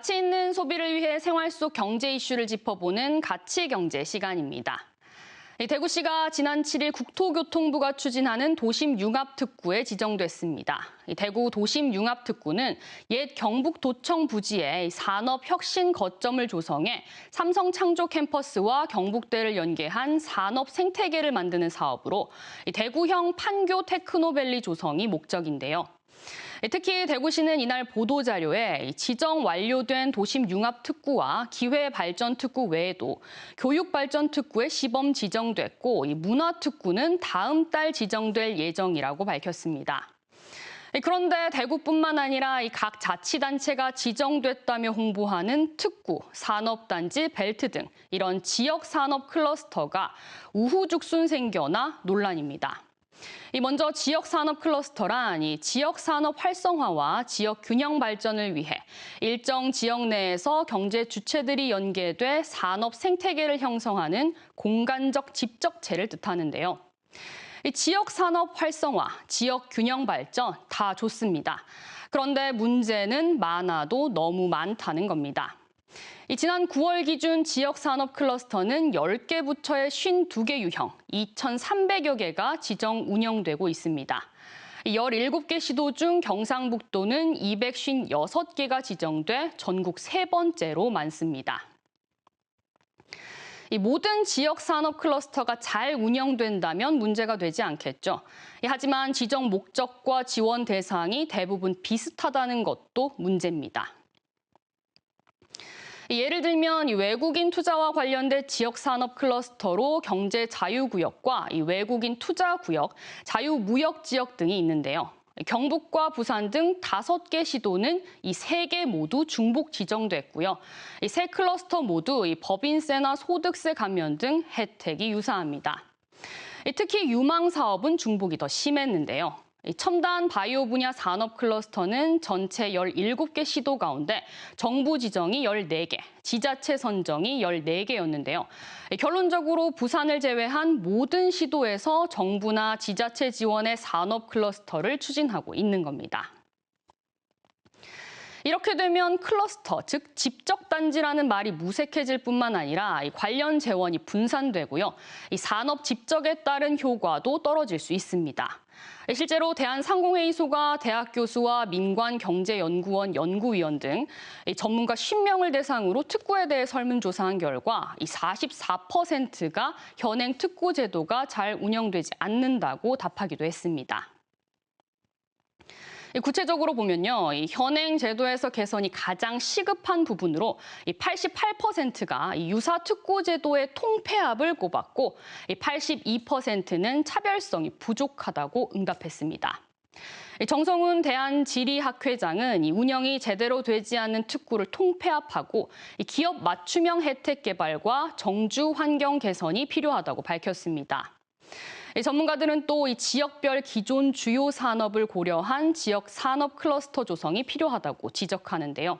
가치 있는 소비를 위해 생활 속 경제 이슈를 짚어보는 가치경제 시간입니다. 대구시가 지난 7일 국토교통부가 추진하는 도심융합특구에 지정됐습니다. 대구 도심융합특구는 옛 경북도청 부지에 산업혁신 거점을 조성해 삼성창조 캠퍼스와 경북대를 연계한 산업 생태계를 만드는 사업으로 대구형 판교 테크노밸리 조성이 목적인데요. 특히 대구시는 이날 보도자료에 지정 완료된 도심융합특구와 기회발전특구 외에도 교육발전특구에 시범 지정됐고 문화특구는 다음 달 지정될 예정이라고 밝혔습니다. 그런데 대구뿐만 아니라 각 자치단체가 지정됐다며 홍보하는 특구, 산업단지, 벨트 등 이런 지역산업 클러스터가 우후죽순 생겨나 논란입니다. 먼저 지역산업 클러스터란 지역산업 활성화와 지역 균형 발전을 위해 일정 지역 내에서 경제 주체들이 연계돼 산업 생태계를 형성하는 공간적 집적체를 뜻하는데요. 지역산업 활성화, 지역 균형 발전 다 좋습니다. 그런데 문제는 많아도 너무 많다는 겁니다. 지난 9월 기준 지역산업 클러스터는 10개 부처의 52개 유형, 2,300여 개가 지정 운영되고 있습니다. 17개 시도 중 경상북도는 256개가 지정돼 전국 세 번째로 많습니다. 모든 지역산업 클러스터가 잘 운영된다면 문제가 되지 않겠죠. 하지만 지정 목적과 지원 대상이 대부분 비슷하다는 것도 문제입니다. 예를 들면 외국인 투자와 관련된 지역산업 클러스터로 경제 자유구역과 외국인 투자구역, 자유무역지역 등이 있는데요. 경북과 부산 등 5개 시도는 이 3개 모두 중복 지정됐고요. 이 세 클러스터 모두 법인세나 소득세 감면 등 혜택이 유사합니다. 특히 유망 사업은 중복이 더 심했는데요. 첨단 바이오 분야 산업 클러스터는 전체 17개 시도 가운데 정부 지정이 14개, 지자체 선정이 14개였는데요. 결론적으로 부산을 제외한 모든 시도에서 정부나 지자체 지원의 산업 클러스터를 추진하고 있는 겁니다. 이렇게 되면 클러스터, 즉 집적단지라는 말이 무색해질 뿐만 아니라 관련 재원이 분산되고요. 산업 집적에 따른 효과도 떨어질 수 있습니다. 실제로 대한상공회의소가 대학 교수와 민관경제연구원 연구위원 등 전문가 50명을 대상으로 특구에 대해 설문조사한 결과 44%가 현행 특구 제도가 잘 운영되지 않는다고 답하기도 했습니다. 구체적으로 보면요, 현행 제도에서 개선이 가장 시급한 부분으로 88%가 유사 특구 제도의 통폐합을 꼽았고 82%는 차별성이 부족하다고 응답했습니다. 정성훈 대한지리학회장은 운영이 제대로 되지 않는 특구를 통폐합하고 기업 맞춤형 혜택 개발과 정주 환경 개선이 필요하다고 밝혔습니다. 전문가들은 또 지역별 기존 주요 산업을 고려한 지역 산업 클러스터 조성이 필요하다고 지적하는데요.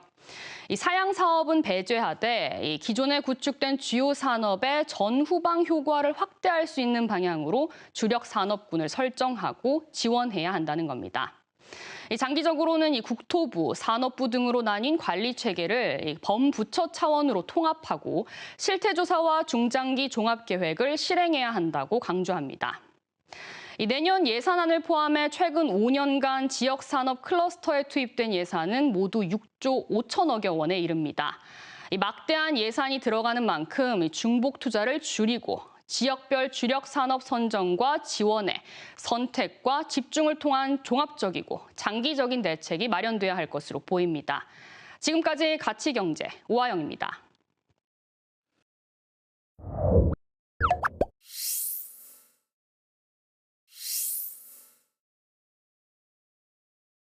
사양 사업은 배제하되 기존에 구축된 주요 산업의 전후방 효과를 확대할 수 있는 방향으로 주력 산업군을 설정하고 지원해야 한다는 겁니다. 장기적으로는 국토부, 산업부 등으로 나뉜 관리 체계를 범부처 차원으로 통합하고 실태조사와 중장기 종합계획을 실행해야 한다고 강조합니다. 내년 예산안을 포함해 최근 5년간 지역산업 클러스터에 투입된 예산은 모두 6조 5천억여 원에 이릅니다. 막대한 예산이 들어가는 만큼 중복 투자를 줄이고 지역별 주력 산업 선정과 지원에 선택과 집중을 통한 종합적이고 장기적인 대책이 마련돼야 할 것으로 보입니다. 지금까지 가치경제 오하영입니다.